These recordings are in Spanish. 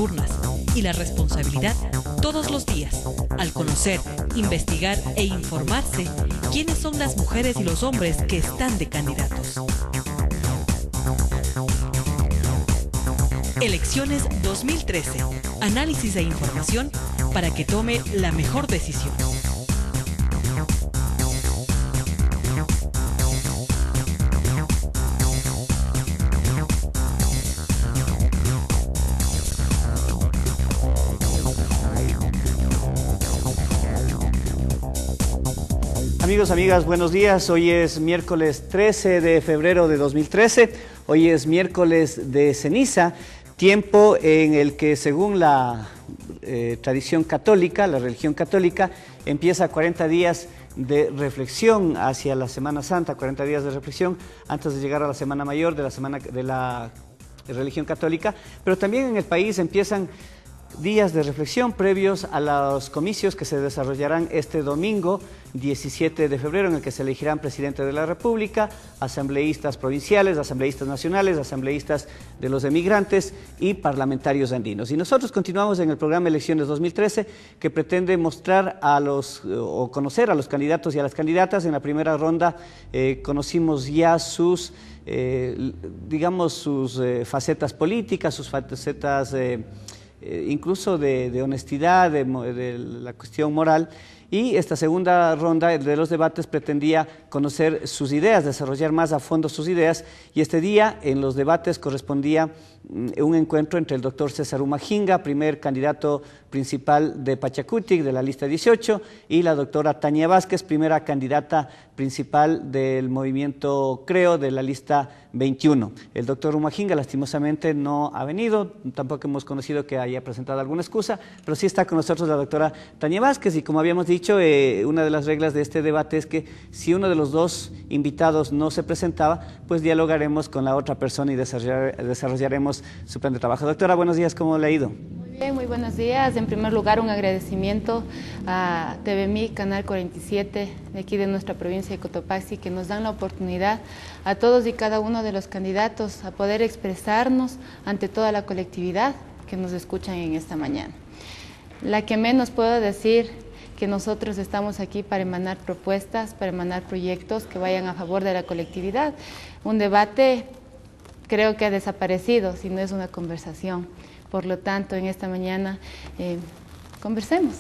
urnas y la responsabilidad todos los días al conocer, investigar e informarse quiénes son las mujeres y los hombres que están de candidatos. Elecciones 2013. Análisis e información para que tome la mejor decisión. Amigos, amigas, buenos días. Hoy es miércoles 13 de febrero de 2013. Hoy es miércoles de ceniza, tiempo en el que, según la tradición católica, la religión católica, empieza 40 días de reflexión hacia la Semana Santa, 40 días de reflexión antes de llegar a la Semana Mayor de la religión católica, pero también en el país empiezan días de reflexión previos a los comicios que se desarrollarán este domingo 17 de febrero, en el que se elegirán presidente de la República, asambleístas provinciales, asambleístas nacionales, asambleístas de los emigrantes y parlamentarios andinos. Y nosotros continuamos en el programa Elecciones 2013, que pretende mostrar o conocer a los candidatos y a las candidatas. En la primera ronda conocimos ya sus facetas políticas, sus facetas incluso de honestidad, de la cuestión moral. Y esta segunda ronda de los debates pretendía conocer sus ideas, desarrollar más a fondo sus ideas, y este día en los debates correspondía un encuentro entre el doctor César Humajinga, primer candidato principal de Pachacutic, de la lista 18, y la doctora Tania Vázquez, primera candidata principal del movimiento Creo, de la lista 21. El doctor Humajinga lastimosamente no ha venido, tampoco hemos conocido que haya presentado alguna excusa, pero sí está con nosotros la doctora Tania Vázquez, y como habíamos dicho, una de las reglas de este debate es que si uno de los dos invitados no se presentaba, pues dialogaremos con la otra persona y desarrollaremos su plan de trabajo. Doctora, buenos días, ¿cómo le ha ido? Muy bien, muy buenos días. En primer lugar, un agradecimiento a TVMI, Canal 47, de aquí de nuestra provincia de Cotopaxi, que nos dan la oportunidad a todos y cada uno de los candidatos a poder expresarnos ante toda la colectividad que nos escuchan en esta mañana. La que menos puedo decir que nosotros estamos aquí para emanar propuestas, para emanar proyectos que vayan a favor de la colectividad. Un debate creo que ha desaparecido, si no es una conversación. Por lo tanto, en esta mañana conversemos.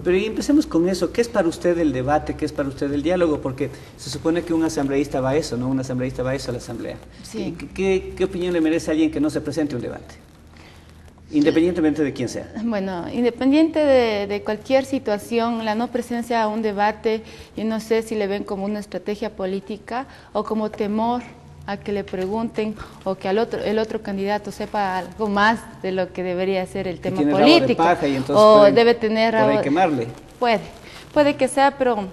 Pero empecemos con eso. ¿Qué es para usted el debate? ¿Qué es para usted el diálogo? Porque se supone que un asambleísta va a eso, ¿no? Un asambleísta va a eso a la asamblea. Sí. ¿Qué opinión le merece a alguien que no se presente a un debate? Independientemente de quién sea. Bueno, independiente de cualquier situación, la no presencia a un debate, yo no sé si le ven como una estrategia política o como temor a que le pregunten o que el otro candidato sepa algo más de lo que debería ser el tema político. Rabo de paja y entonces o debe tener por ahí quemarle. Puede que sea, pero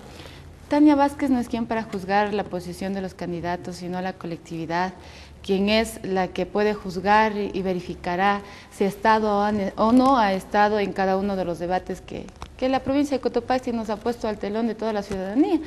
Tania Vázquez no es quien para juzgar la posición de los candidatos, sino la colectividad, quien es la que puede juzgar y verificará si ha estado o no ha estado en cada uno de los debates que la provincia de Cotopaxi nos ha puesto al telón de toda la ciudadanía.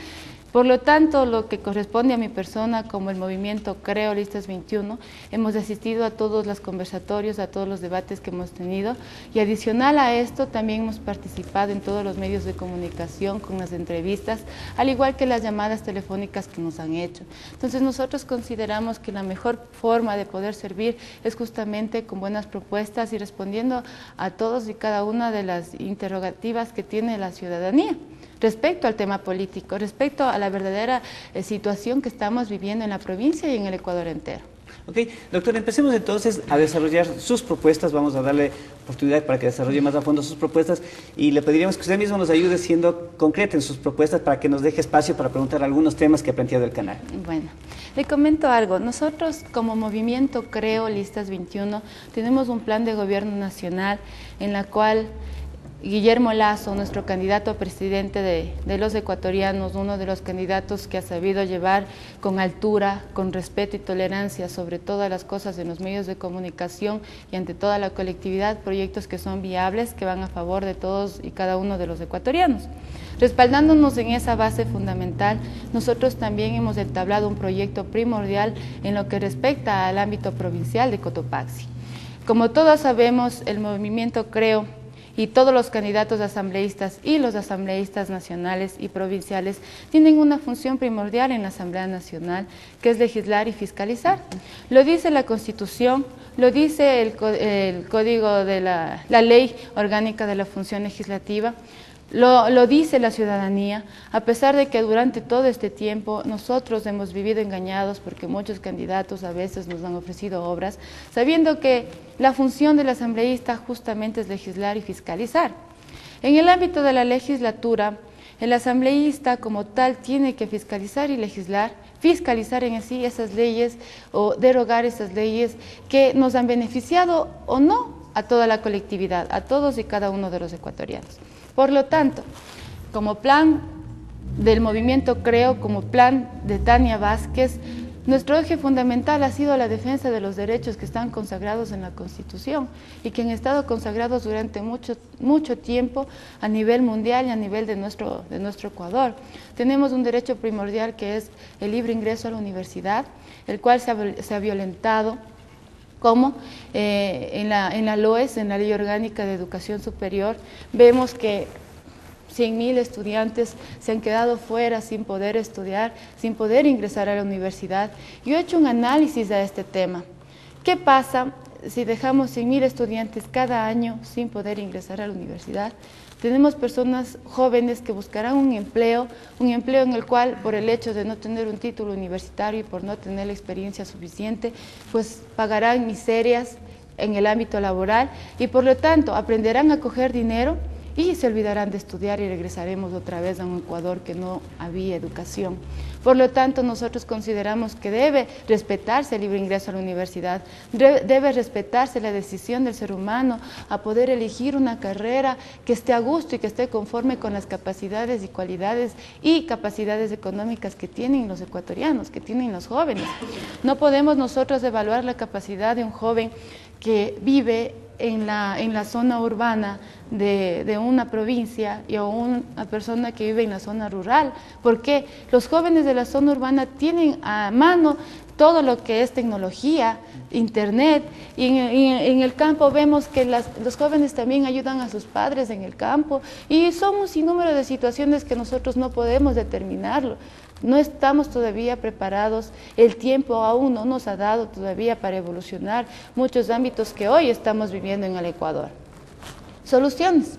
Por lo tanto, lo que corresponde a mi persona, como el movimiento Creo Listas 21, hemos asistido a todos los conversatorios, a todos los debates que hemos tenido, y adicional a esto también hemos participado en todos los medios de comunicación con las entrevistas, al igual que las llamadas telefónicas que nos han hecho. Entonces nosotros consideramos que la mejor forma de poder servir es justamente con buenas propuestas y respondiendo a todos y cada una de las interrogativas que tiene la ciudadanía respecto al tema político, respecto a la verdadera situación que estamos viviendo en la provincia y en el Ecuador entero. Ok, doctor, empecemos entonces a desarrollar sus propuestas. Vamos a darle oportunidad para que desarrolle más a fondo sus propuestas, y le pediríamos que usted mismo nos ayude siendo concreta en sus propuestas para que nos deje espacio para preguntar algunos temas que ha planteado el canal. Bueno, le comento algo. Nosotros como movimiento Creo Listas 21 tenemos un plan de gobierno nacional en la cual Guillermo Lasso, nuestro candidato a presidente de los ecuatorianos, uno de los candidatos que ha sabido llevar con altura, con respeto y tolerancia sobre todas las cosas en los medios de comunicación y ante toda la colectividad, proyectos que son viables, que van a favor de todos y cada uno de los ecuatorianos. Respaldándonos en esa base fundamental, nosotros también hemos entablado un proyecto primordial en lo que respecta al ámbito provincial de Cotopaxi. Como todos sabemos, el movimiento Creo y todos los candidatos asambleístas y los asambleístas nacionales y provinciales tienen una función primordial en la Asamblea Nacional, que es legislar y fiscalizar. Lo dice la Constitución, lo dice el Código de la Ley Orgánica de la Función Legislativa, lo dice la ciudadanía, a pesar de que durante todo este tiempo nosotros hemos vivido engañados porque muchos candidatos a veces nos han ofrecido obras, sabiendo que la función del asambleísta justamente es legislar y fiscalizar. En el ámbito de la legislatura, el asambleísta como tal tiene que fiscalizar y legislar, fiscalizar en sí esas leyes o derogar esas leyes que nos han beneficiado o no a toda la colectividad, a todos y cada uno de los ecuatorianos. Por lo tanto, como plan del movimiento Creo, como plan de Tania Vázquez, nuestro eje fundamental ha sido la defensa de los derechos que están consagrados en la Constitución y que han estado consagrados durante mucho tiempo a nivel mundial y a nivel de nuestro Ecuador. Tenemos un derecho primordial que es el libre ingreso a la universidad, el cual se ha violentado, como en la LOES, en la Ley Orgánica de Educación Superior, vemos que 100.000 estudiantes se han quedado fuera sin poder estudiar, sin poder ingresar a la universidad. Yo he hecho un análisis a este tema. ¿Qué pasa si dejamos 100.000 estudiantes cada año sin poder ingresar a la universidad? Tenemos personas jóvenes que buscarán un empleo en el cual, por el hecho de no tener un título universitario y por no tener la experiencia suficiente, pues pagarán miserias en el ámbito laboral y por lo tanto aprenderán a coger dinero y se olvidarán de estudiar y regresaremos otra vez a un Ecuador que no había educación. Por lo tanto, nosotros consideramos que debe respetarse el libre ingreso a la universidad, debe respetarse la decisión del ser humano a poder elegir una carrera que esté a gusto y que esté conforme con las capacidades y cualidades y capacidades económicas que tienen los ecuatorianos, que tienen los jóvenes. No podemos nosotros evaluar la capacidad de un joven que vive en la zona urbana de una provincia y a una persona que vive en la zona rural, porque los jóvenes de la zona urbana tienen a mano todo lo que es tecnología, internet, y en el campo vemos que los jóvenes también ayudan a sus padres en el campo, y son un sinnúmero de situaciones que nosotros no podemos determinarlo. No estamos todavía preparados, el tiempo aún no nos ha dado todavía para evolucionar muchos ámbitos que hoy estamos viviendo en el Ecuador. Soluciones.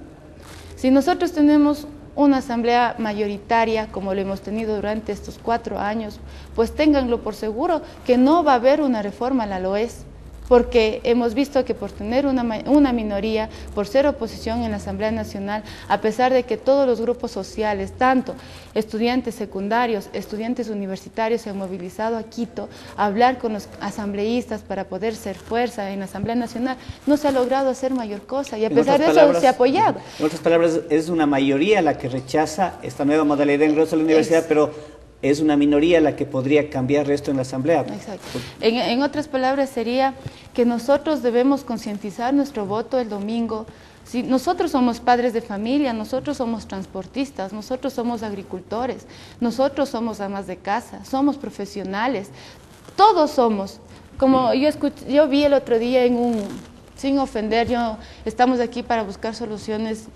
Si nosotros tenemos una asamblea mayoritaria, como lo hemos tenido durante estos 4 años, pues ténganlo por seguro que no va a haber una reforma a la LOES, porque hemos visto que por tener una minoría, por ser oposición en la Asamblea Nacional, a pesar de que todos los grupos sociales, tanto estudiantes secundarios, estudiantes universitarios, se han movilizado a Quito a hablar con los asambleístas para poder ser fuerza en la Asamblea Nacional, no se ha logrado hacer mayor cosa y a pesar de eso se ha apoyado. En otras palabras, es una mayoría la que rechaza esta nueva modalidad de ingreso a la universidad, pero es una minoría la que podría cambiar esto en la Asamblea. Exacto. En otras palabras sería que nosotros debemos concientizar nuestro voto el domingo. Si nosotros somos padres de familia, nosotros somos transportistas, nosotros somos agricultores, nosotros somos amas de casa, somos profesionales, todos somos. Como yo vi el otro día sin ofender, estamos aquí para buscar soluciones,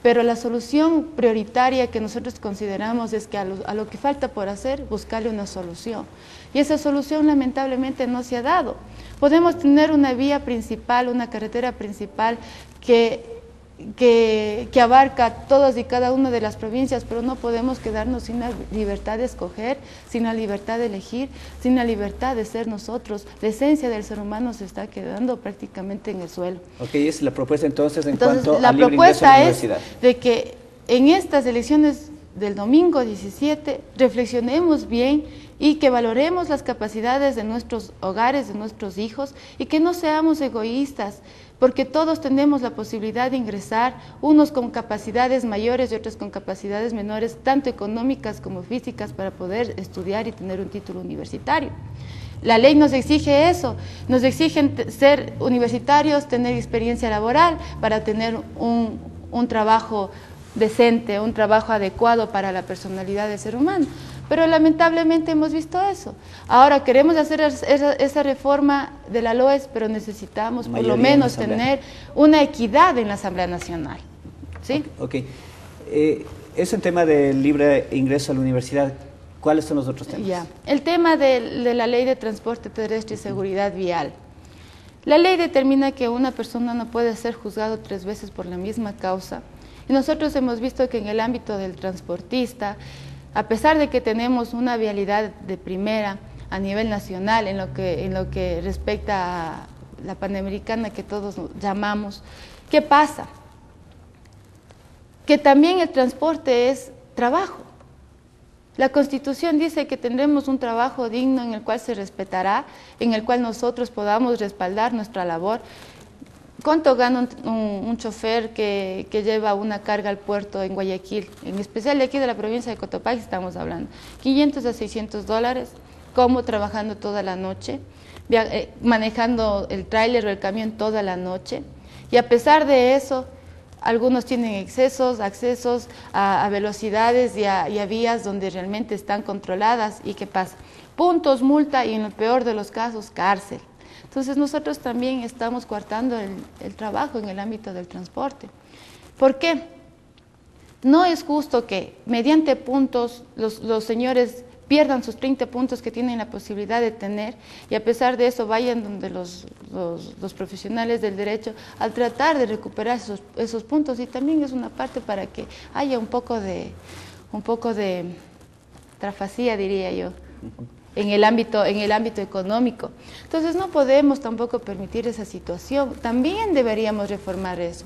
pero la solución prioritaria que nosotros consideramos es que a lo que falta por hacer, buscarle una solución. Y esa solución lamentablemente no se ha dado. Podemos tener una vía principal, una carretera principal que abarca todas y cada una de las provincias, pero no podemos quedarnos sin la libertad de escoger, sin la libertad de elegir, sin la libertad de ser nosotros. La esencia del ser humano se está quedando prácticamente en el suelo. Ok, esa es la propuesta entonces cuanto al libre ingreso a la universidad. La propuesta es de que en estas elecciones del domingo 17 reflexionemos bien y que valoremos las capacidades de nuestros hogares, de nuestros hijos, y que no seamos egoístas, porque todos tenemos la posibilidad de ingresar, unos con capacidades mayores y otros con capacidades menores, tanto económicas como físicas, para poder estudiar y tener un título universitario. La ley nos exige eso, nos exigen ser universitarios, tener experiencia laboral para tener un trabajo decente, un trabajo adecuado para la personalidad del ser humano. Pero lamentablemente hemos visto eso. Ahora queremos hacer esa reforma de la LOES, pero necesitamos por lo menos tener una equidad en la Asamblea Nacional. ¿Sí? Ok. Es el tema del libre ingreso a la universidad. ¿Cuáles son los otros temas? Ya. El tema de la Ley de Transporte Terrestre y Seguridad Vial. La ley determina que una persona no puede ser juzgado 3 veces por la misma causa. Y nosotros hemos visto que en el ámbito del transportista, a pesar de que tenemos una vialidad de primera a nivel nacional en lo que respecta a la Panamericana que todos llamamos, ¿qué pasa? Que también el transporte es trabajo. La Constitución dice que tendremos un trabajo digno en el cual se respetará, en el cual nosotros podamos respaldar nuestra labor. ¿Cuánto gana un chofer que lleva una carga al puerto en Guayaquil? En especial de aquí de la provincia de Cotopaxi estamos hablando. 500 a 600 dólares, como trabajando toda la noche, manejando el tráiler o el camión toda la noche. Y a pesar de eso, algunos tienen accesos a velocidades y a vías donde realmente están controladas. ¿Y qué pasa? Puntos, multa y en el peor de los casos, cárcel. Entonces nosotros también estamos coartando el trabajo en el ámbito del transporte. ¿Por qué? No es justo que mediante puntos los señores pierdan sus 30 puntos que tienen la posibilidad de tener y a pesar de eso vayan donde los profesionales del derecho al tratar de recuperar esos puntos, y también es una parte para que haya un poco de trafacía, diría yo, en el ámbito económico. Entonces no podemos tampoco permitir esa situación. También deberíamos reformar eso.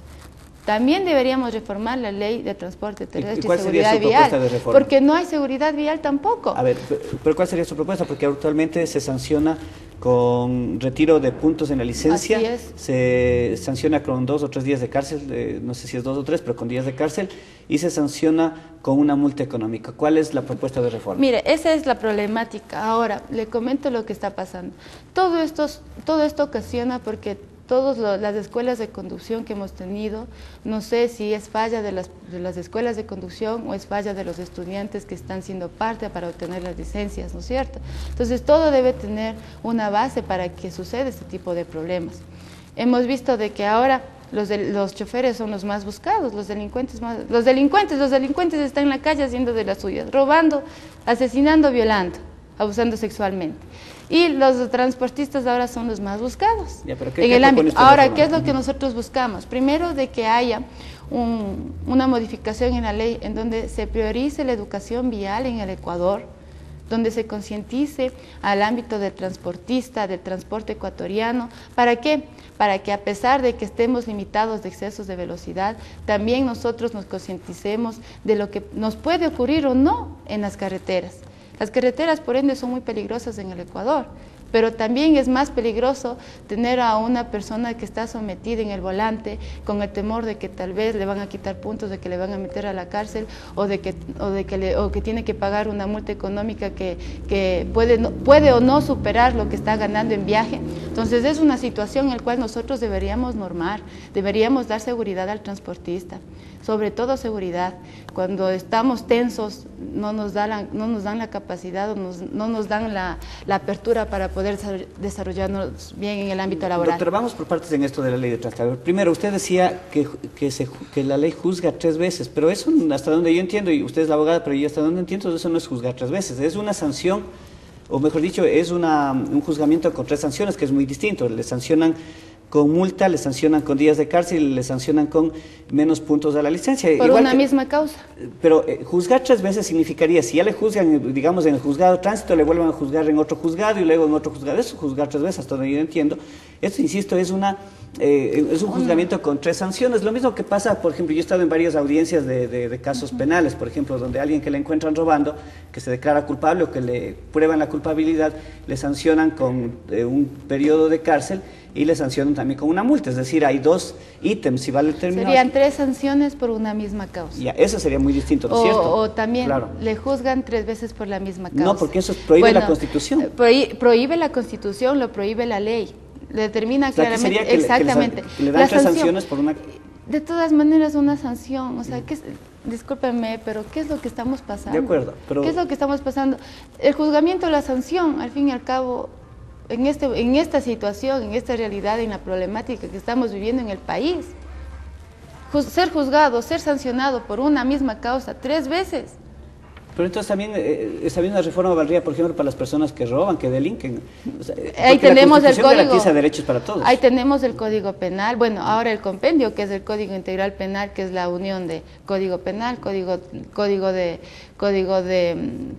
También deberíamos reformar la ley de transporte terrestre y seguridad vial, porque no hay seguridad vial tampoco. A ver, pero ¿cuál sería su propuesta? Porque actualmente se sanciona con retiro de puntos en la licencia. Así es. Se sanciona con 2 o 3 días de cárcel, no sé si es 2 o 3, pero con días de cárcel, y se sanciona con una multa económica. ¿Cuál es la propuesta de reforma? Mire, esa es la problemática. Ahora, le comento lo que está pasando. Todo esto ocasiona porque todas las escuelas de conducción que hemos tenido, no sé si es falla de las escuelas de conducción o es falla de los estudiantes que están siendo parte para obtener las licencias, ¿no es cierto? Entonces todo debe tener una base para que suceda este tipo de problemas. Hemos visto de que ahora los choferes son los más buscados, los delincuentes están en la calle haciendo de las suyas, robando, asesinando, violando, abusando sexualmente. Y los transportistas ahora son los más buscados en el ámbito. Ahora, ¿qué es lo que nosotros buscamos? Primero, de que haya una modificación en la ley en donde se priorice la educación vial en el Ecuador, donde se concientice al ámbito del transportista, del transporte ecuatoriano. ¿Para qué? Para que a pesar de que estemos limitados de excesos de velocidad, también nosotros nos concienticemos de lo que nos puede ocurrir o no en las carreteras. Las carreteras, por ende, son muy peligrosas en el Ecuador, pero también es más peligroso tener a una persona que está sometida en el volante con el temor de que tal vez le van a quitar puntos, de que le van a meter a la cárcel o que tiene que pagar una multa económica que puede o no superar lo que está ganando en viaje. Entonces es una situación en la cual nosotros deberíamos normar, deberíamos dar seguridad al transportista, sobre todo seguridad. Cuando estamos tensos no nos dan la capacidad, no nos dan la apertura para poder desarrollarnos bien en el ámbito laboral. Doctora, vamos por partes en esto de la ley de transporte. Primero, usted decía que la ley juzga 3 veces, pero eso hasta donde yo entiendo, y usted es la abogada, pero yo hasta donde entiendo, eso no es juzgar 3 veces, es una sanción, o mejor dicho, es un juzgamiento con 3 sanciones, que es muy distinto. Le sancionan con multa, le sancionan con días de cárcel y le sancionan con menos puntos de la licencia. Por una misma causa. Pero juzgar 3 veces significaría, si ya le juzgan, digamos, en el juzgado de tránsito, le vuelvan a juzgar en otro juzgado y luego en otro juzgado. Eso es juzgar 3 veces, hasta donde yo entiendo. Esto, insisto, es un juzgamiento con 3 sanciones. Lo mismo que pasa, por ejemplo, yo he estado en varias audiencias de casos penales, por ejemplo, donde alguien que le encuentran robando, que se declara culpable o que le prueban la culpabilidad, le sancionan con un periodo de cárcel y le sancionan también con una multa. Es decir, hay 2 ítems, si vale el término. Serían 3 sanciones por una misma causa. Ya, eso sería muy distinto, ¿no es cierto? O también le juzgan 3 veces por la misma causa. No, porque eso prohíbe la Constitución. Prohíbe la Constitución, lo prohíbe la ley. Determina claramente, exactamente. Que le dan 3 sanciones por una... de todas maneras una sanción, o sea, discúlpenme, pero ¿qué es lo que estamos pasando? De acuerdo, pero... ¿Qué es lo que estamos pasando? El juzgamiento, la sanción, al fin y al cabo, en esta situación, en esta realidad, en la problemática que estamos viviendo en el país, ser juzgado, ser sancionado por una misma causa 3 veces. Pero entonces también esa misma reforma valdría, por ejemplo, para las personas que roban, que delinquen. O sea, ahí tenemos el código, garantiza derechos para todos. Ahí tenemos el Código Penal, bueno, ahora el compendio, que es el Código Integral Penal, que es la unión de Código Penal, Código de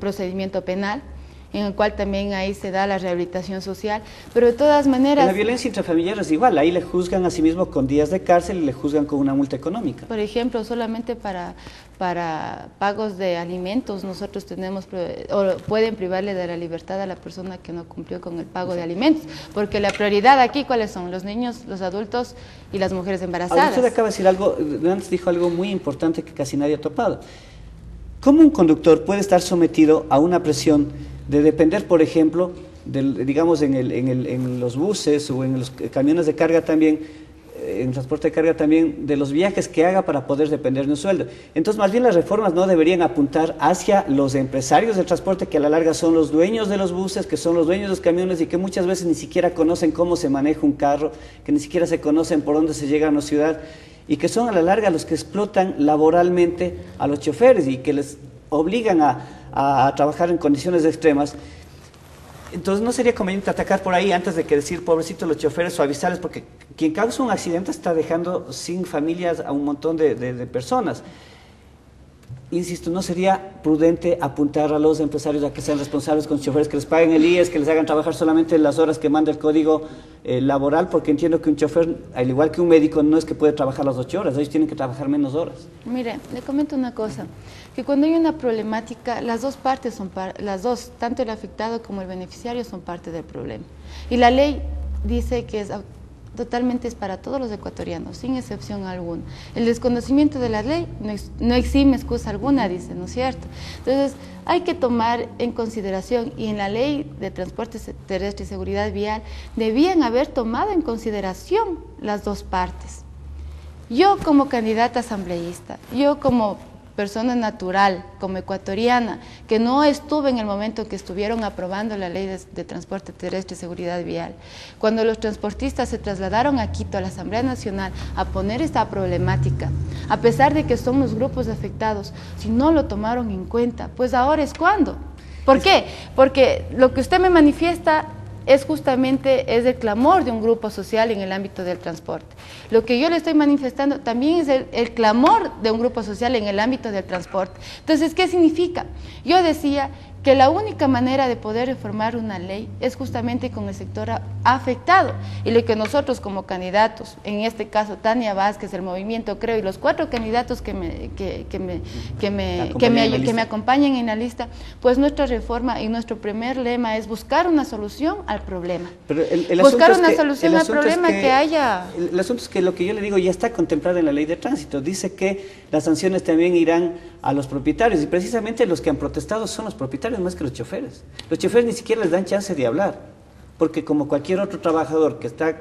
Procedimiento Penal, en el cual también ahí se da la rehabilitación social, pero de todas maneras... En la violencia intrafamiliar es igual, ahí le juzgan a sí mismo con días de cárcel y le juzgan con una multa económica. Por ejemplo, solamente para pagos de alimentos nosotros tenemos, o pueden privarle de la libertad a la persona que no cumplió con el pago de alimentos, porque la prioridad aquí, ¿cuáles son? Los niños, los adultos y las mujeres embarazadas. Usted acaba de decir algo, antes dijo algo muy importante que casi nadie ha topado. ¿Cómo un conductor puede estar sometido a una presión de depender, por ejemplo, digamos en los buses o en los camiones de carga también, en transporte de carga también, de los viajes que haga para poder depender de un sueldo? Entonces, más bien las reformas no deberían apuntar hacia los empresarios del transporte, que a la larga son los dueños de los buses, que son los dueños de los camiones y que muchas veces ni siquiera conocen cómo se maneja un carro, que ni siquiera se conocen por dónde se llega a una ciudad, y que son a la larga los que explotan laboralmente a los choferes y que les obligan a trabajar en condiciones extremas. Entonces no sería conveniente atacar por ahí antes de que decir pobrecitos los choferes o avisarles, porque quien causa un accidente está dejando sin familias a un montón de personas. Insisto, no sería prudente apuntar a los empresarios a que sean responsables con choferes, que les paguen el IES, que les hagan trabajar solamente las horas que manda el código laboral, porque entiendo que un chofer, al igual que un médico, no es que puede trabajar las 8 horas, ellos tienen que trabajar menos horas. Mire, le comento una cosa, que cuando hay una problemática, las dos partes son tanto el afectado como el beneficiario son parte del problema. Y la ley dice que totalmente es para todos los ecuatorianos, sin excepción alguna. El desconocimiento de la ley no exime excusa alguna, dice, ¿no es cierto? Entonces, hay que tomar en consideración, y en la ley de transporte terrestre y seguridad vial, debían haber tomado en consideración las dos partes. Yo como candidata asambleísta, yo como persona natural, como ecuatoriana, que no estuve en el momento que estuvieron aprobando la ley de transporte terrestre y seguridad vial, cuando los transportistas se trasladaron a Quito, a la Asamblea Nacional, a poner esta problemática, a pesar de que son los grupos afectados, si no lo tomaron en cuenta, pues ahora es cuando. ¿Por qué? Porque lo que usted me manifiesta es justamente el clamor de un grupo social en el ámbito del transporte. Lo que yo le estoy manifestando también es el clamor de un grupo social en el ámbito del transporte. Entonces, ¿qué significa? Yo decía que la única manera de poder reformar una ley es justamente con el sector afectado, y lo que nosotros como candidatos, en este caso Tania Vázquez, el Movimiento Creo, y los 4 candidatos que me acompañan en la lista, pues nuestra reforma y nuestro primer lema es buscar una solución al problema. Pero buscar una solución al problema que haya... El asunto es que lo que yo le digo ya está contemplado en la ley de tránsito. Dice que las sanciones también irán a los propietarios, y precisamente los que han protestado son los propietarios más que los choferes. Los choferes ni siquiera les dan chance de hablar, porque como cualquier otro trabajador que está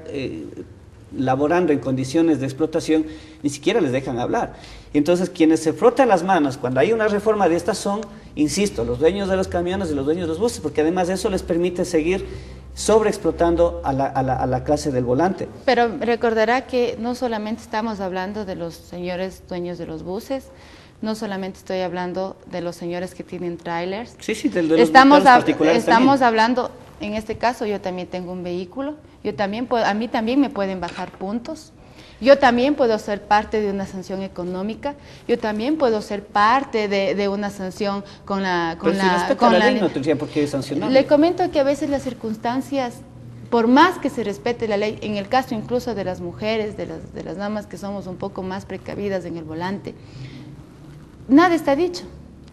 laborando en condiciones de explotación, ni siquiera les dejan hablar. Y entonces quienes se frotan las manos cuando hay una reforma de estas son, insisto, los dueños de los camiones y los dueños de los buses, porque además eso les permite seguir sobreexplotando a la clase del volante. Pero recordará que no solamente estamos hablando de los señores dueños de los buses, no solamente estoy hablando de los señores que tienen trailers. Sí, de los particulares estamos hablando, en este caso yo también tengo un vehículo, a mí también me pueden bajar puntos, yo también puedo ser parte de una sanción económica, yo también puedo ser parte de una sanción con la... Pero si respeta la ley no tendría por qué sancionar. Le comento que a veces las circunstancias, por más que se respete la ley, en el caso incluso de las mujeres, de las damas que somos un poco más precavidas en el volante, nada está dicho.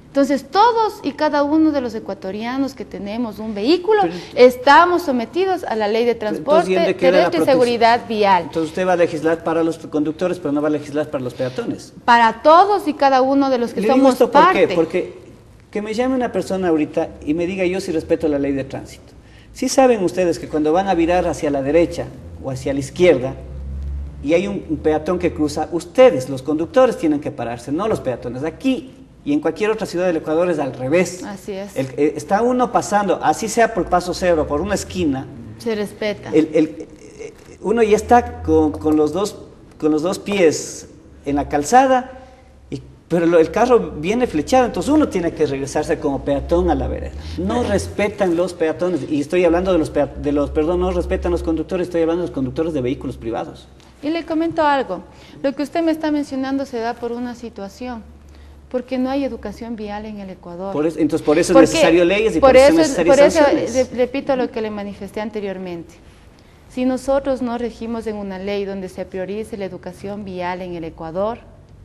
Entonces, todos y cada uno de los ecuatorianos que tenemos un vehículo, estamos sometidos a la ley de transporte terrestre y seguridad vial. Entonces, usted va a legislar para los conductores, pero no va a legislar para los peatones. Para todos y cada uno de los que somos esto parte. ¿Por qué? Porque que me llame una persona ahorita y me diga yo si respeto la ley de tránsito. Sí saben ustedes que cuando van a virar hacia la derecha o hacia la izquierda, y hay un peatón que cruza, ustedes, los conductores, tienen que pararse, no los peatones. Aquí y en cualquier otra ciudad del Ecuador es al revés. Así es. Está uno pasando, así sea por paso cebra, por una esquina. Se respeta. Uno ya está con los dos pies en la calzada, pero el carro viene flechado, entonces uno tiene que regresarse como peatón a la vereda. No respetan los peatones, y estoy hablando no respetan los conductores, estoy hablando de los conductores de vehículos privados. Y le comento algo, lo que usted me está mencionando se da por una situación, porque no hay educación vial en el Ecuador. Entonces por eso es necesario leyes y por eso es necesario sanciones. Por eso repito lo que le manifesté anteriormente. Si nosotros no regimos en una ley donde se priorice la educación vial en el Ecuador,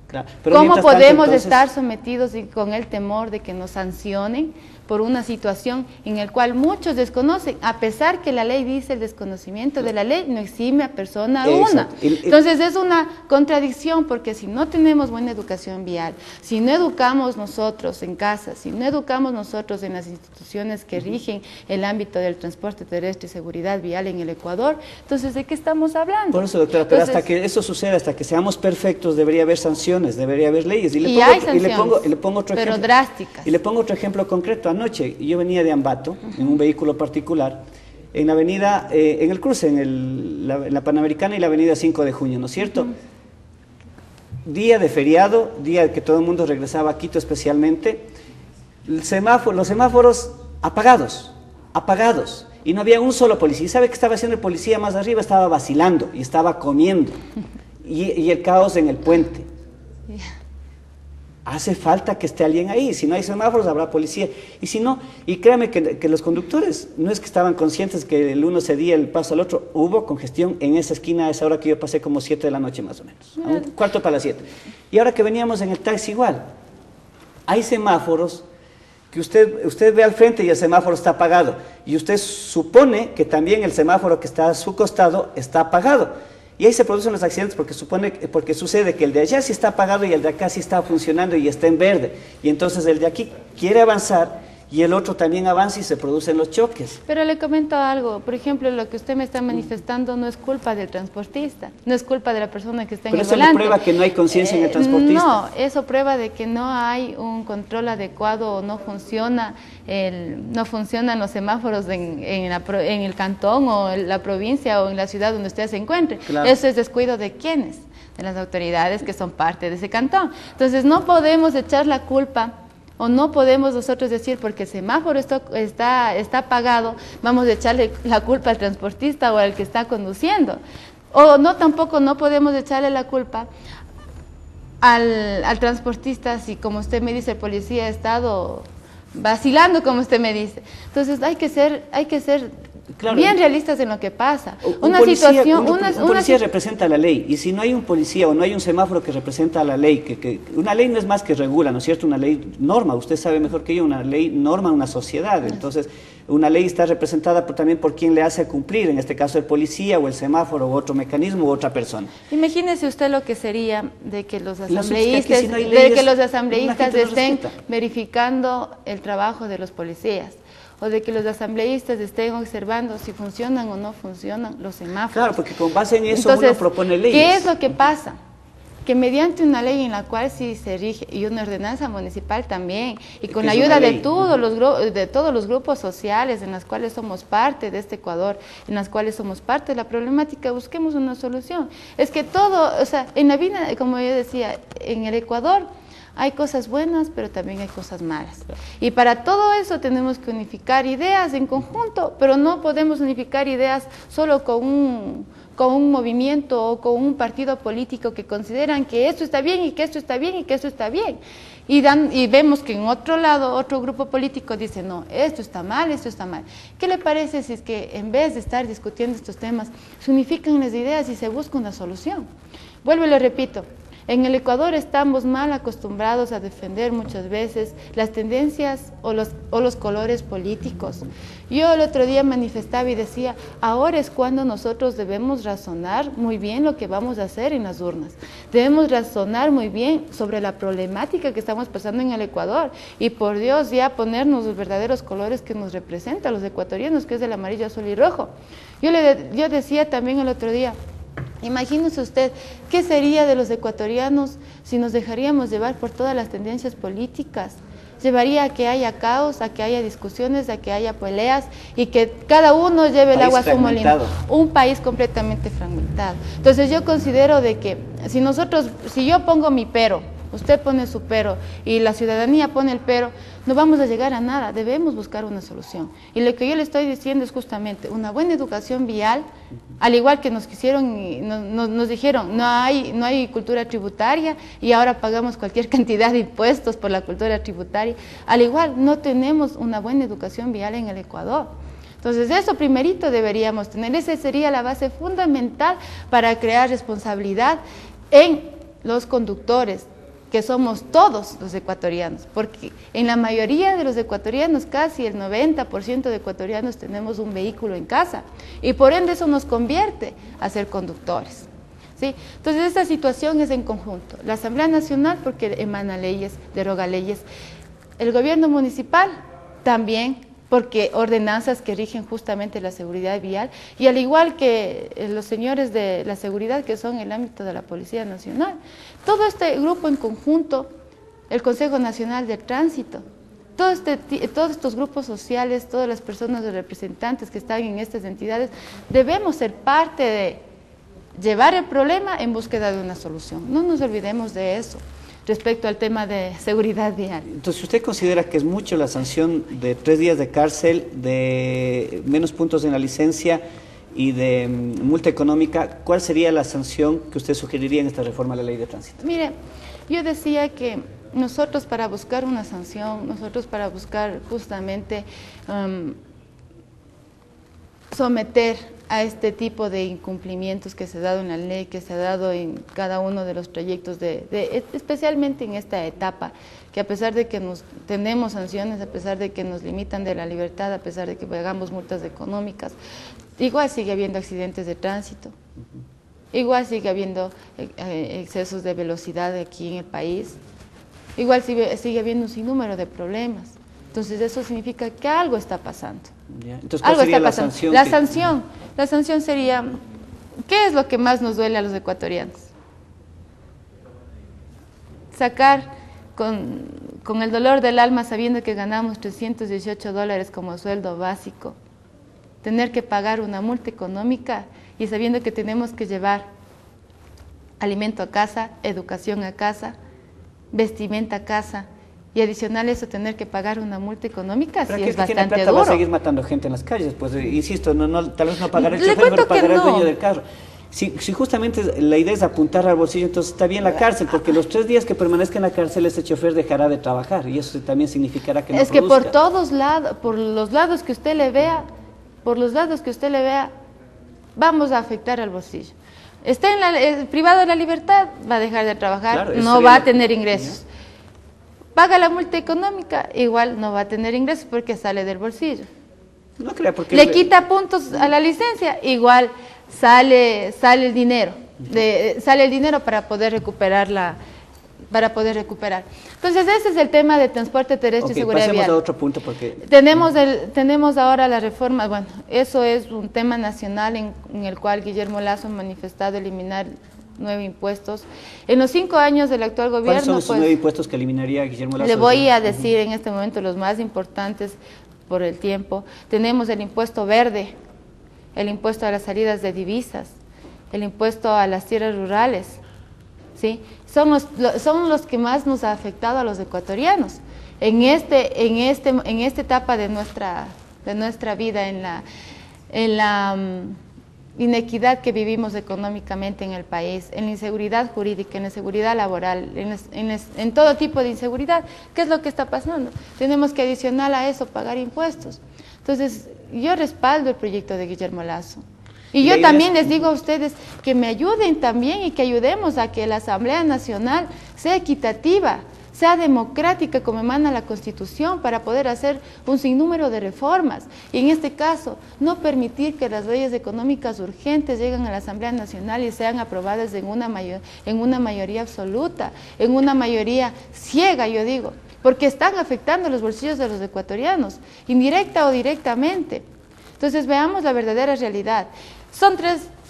claro, ¿cómo podemos estar sometidos con el temor de que nos sancionen por una situación en la cual muchos desconocen? A pesar que la ley dice el desconocimiento de la ley no exime a persona alguna. Entonces es una contradicción, porque si no tenemos buena educación vial, si no educamos nosotros en casa, si no educamos nosotros en las instituciones que rigen el ámbito del transporte terrestre y seguridad vial en el Ecuador, entonces ¿de qué estamos hablando? Por eso, doctora, pero hasta que eso suceda, hasta que seamos perfectos, debería haber sanciones, debería haber leyes. Y hay sanciones, y le pongo otro pero ejemplo, drásticas. Y le pongo otro ejemplo concreto. Anoche yo venía de Ambato en un vehículo particular, en la avenida, en el cruce, en la Panamericana y la avenida 5 de junio, ¿no es cierto? Día de feriado, día que todo el mundo regresaba a Quito especialmente, los semáforos apagados, y no había un solo policía. ¿Y sabe qué estaba haciendo el policía más arriba? Estaba vacilando y estaba comiendo, y el caos en el puente. Hace falta que esté alguien ahí. Si no hay semáforos, habrá policía. Y si no, y créame que los conductores no es que estaban conscientes que el uno cedía el paso al otro. Hubo congestión en esa esquina a esa hora que yo pasé, como 7 de la noche más o menos, a un cuarto para las 7. Y ahora que veníamos en el taxi igual, hay semáforos que usted ve al frente y el semáforo está apagado, y usted supone que también el semáforo que está a su costado está apagado. Y ahí se producen los accidentes porque sucede que el de allá sí está apagado y el de acá sí está funcionando y está en verde. Y entonces el de aquí quiere avanzar y el otro también avanza y se producen los choques. Pero le comento algo, por ejemplo, lo que usted me está manifestando no es culpa del transportista, no es culpa de la persona que está en el volante. Pero eso prueba que no hay conciencia en el transportista. No, eso prueba de que no hay un control adecuado o no funcionan los semáforos en el cantón o en la provincia o en la ciudad donde usted se encuentre. Claro. Eso es descuido de ¿quiénes? De las autoridades que son parte de ese cantón. Entonces no podemos echar la culpa, o no podemos nosotros decir porque el semáforo está apagado, vamos a echarle la culpa al transportista o al que está conduciendo. O no, tampoco no podemos echarle la culpa al transportista si, como usted me dice, el policía ha estado vacilando, como usted me dice. Entonces hay que ser claro, bien realistas en lo que pasa. Un policía representa la ley, y si no hay un policía o no hay un semáforo que representa la ley, una ley no es más que regula, ¿no es cierto? Una ley norma, usted sabe mejor que yo, una ley norma una sociedad. Entonces una ley está representada también por quien le hace cumplir, en este caso el policía o el semáforo o otro mecanismo u otra persona. Imagínese usted lo que sería de que los asambleístas estén verificando el trabajo de los policías, o de que los asambleístas estén observando si funcionan o no funcionan los semáforos. Claro, porque con base en eso uno propone leyes. ¿Qué es lo que pasa? Que mediante una ley en la cual sí se rige, y una ordenanza municipal también, y con la ayuda de todos los grupos sociales en las cuales somos parte de este Ecuador, en las cuales somos parte de la problemática, busquemos una solución. Es que todo, o sea, en la vida, como yo decía, en el Ecuador hay cosas buenas, pero también hay cosas malas. Y para todo eso tenemos que unificar ideas en conjunto, pero no podemos unificar ideas solo con un movimiento o con un partido político que consideran que esto está bien y que esto está bien y que esto está bien. Y vemos que en otro lado, otro grupo político dice, no, esto está mal, esto está mal. ¿Qué le parece si es que en vez de estar discutiendo estos temas, se unifican las ideas y se busca una solución? Vuelvo y le repito. En el Ecuador estamos mal acostumbrados a defender muchas veces las tendencias o los colores políticos. Yo el otro día manifestaba y decía, ahora es cuando nosotros debemos razonar muy bien lo que vamos a hacer en las urnas. Debemos razonar muy bien sobre la problemática que estamos pasando en el Ecuador y, por Dios, ya ponernos los verdaderos colores que nos representan a los ecuatorianos, que es el amarillo, azul y rojo. Yo decía también el otro día, Imagínese usted, ¿qué sería de los ecuatorianos si nos dejaríamos llevar por todas las tendencias políticas? Llevaría a que haya caos, a que haya discusiones, a que haya peleas y que cada uno lleve el agua a su molino. Un país completamente fragmentado. Entonces yo considero de que si yo pongo mi pero, usted pone su pero y la ciudadanía pone el pero, no vamos a llegar a nada, debemos buscar una solución. Y lo que yo le estoy diciendo es justamente una buena educación vial, al igual que nos dijeron, no hay cultura tributaria y ahora pagamos cualquier cantidad de impuestos por la cultura tributaria, al igual no tenemos una buena educación vial en el Ecuador. Entonces eso primerito deberíamos tener, esa sería la base fundamental para crear responsabilidad en los conductores, que somos todos los ecuatorianos, porque en la mayoría de los ecuatorianos, casi el 90% de ecuatorianos tenemos un vehículo en casa y por ende eso nos convierte a ser conductores, ¿sí? Entonces esta situación es en conjunto, la Asamblea Nacional porque emana leyes, deroga leyes, el gobierno municipal también porque ordenanzas que rigen justamente la seguridad vial y al igual que los señores de la seguridad que son el ámbito de la Policía Nacional. Todo este grupo en conjunto, el Consejo Nacional de Tránsito, todos estos grupos sociales, todas las personas de representantes que están en estas entidades, debemos ser parte de llevar el problema en búsqueda de una solución. No nos olvidemos de eso respecto al tema de seguridad vial. Entonces, ¿usted considera que es mucho la sanción de 3 días de cárcel, de menos puntos en la licencia y de multa económica? ¿Cuál sería la sanción que usted sugeriría en esta reforma a la ley de tránsito? Mire, yo decía que nosotros para buscar una sanción, nosotros para buscar justamente someter a este tipo de incumplimientos que se ha dado en la ley, que se ha dado en cada uno de los trayectos, especialmente en esta etapa, que a pesar de que tenemos sanciones, a pesar de que nos limitan de la libertad, a pesar de que pagamos multas económicas, igual sigue habiendo accidentes de tránsito, igual sigue habiendo excesos de velocidad aquí en el país, igual sigue habiendo un sinnúmero de problemas. Entonces eso significa que algo está pasando. Entonces, ¿cuál sería la sanción? La sanción sería, ¿qué es lo que más nos duele a los ecuatorianos? Sacar con el dolor del alma sabiendo que ganamos $318 como sueldo básico, tener que pagar una multa económica y sabiendo que tenemos que llevar alimento a casa, educación a casa, vestimenta a casa, y adicional eso tener que pagar una multa económica, sí es bastante duro. Va a seguir matando gente en las calles, pues insisto, tal vez no pagará el chofer, pero pagará el dueño del carro. Si justamente la idea es apuntar al bolsillo, entonces está bien la cárcel, porque los 3 días que permanezca en la cárcel ese chofer dejará de trabajar y eso también significará que no produzca. Es que por todos lados, por los lados que usted le vea, vamos a afectar al bolsillo. Está privado de la libertad, va a dejar de trabajar, claro, no va a tener ingresos. Paga la multa económica, igual no va a tener ingresos porque sale del bolsillo. No creo, porque le quita puntos a la licencia, igual sale el dinero, para poder recuperar Entonces ese es el tema de transporte terrestre y seguridad vial. Pasemos a otro punto porque tenemos ahora la reforma, bueno, eso es un tema nacional en el cual Guillermo Lasso ha manifestado eliminar 9 impuestos. En los 5 años del actual gobierno... ¿Cuáles son los 9 impuestos que eliminaría Guillermo Lasso? Le voy a decir en este momento los más importantes por el tiempo. Tenemos el impuesto verde, el impuesto a las salidas de divisas, el impuesto a las tierras rurales, ¿sí? Son los que más nos ha afectado a los ecuatorianos. En esta etapa de nuestra vida, en la inequidad que vivimos económicamente en el país, en la inseguridad jurídica, en la inseguridad laboral, en todo tipo de inseguridad. ¿Qué es lo que está pasando? Tenemos que adicional a eso pagar impuestos. Entonces, yo respaldo el proyecto de Guillermo Lasso. Y yo también les digo a ustedes que me ayuden también y que ayudemos a que la Asamblea Nacional sea equitativa, sea democrática como emana la Constitución para poder hacer un sinnúmero de reformas. Y en este caso, no permitir que las leyes económicas urgentes lleguen a la Asamblea Nacional y sean aprobadas en una mayoría absoluta, en una mayoría ciega, yo digo, porque están afectando los bolsillos de los ecuatorianos, indirecta o directamente. Entonces veamos la verdadera realidad. Son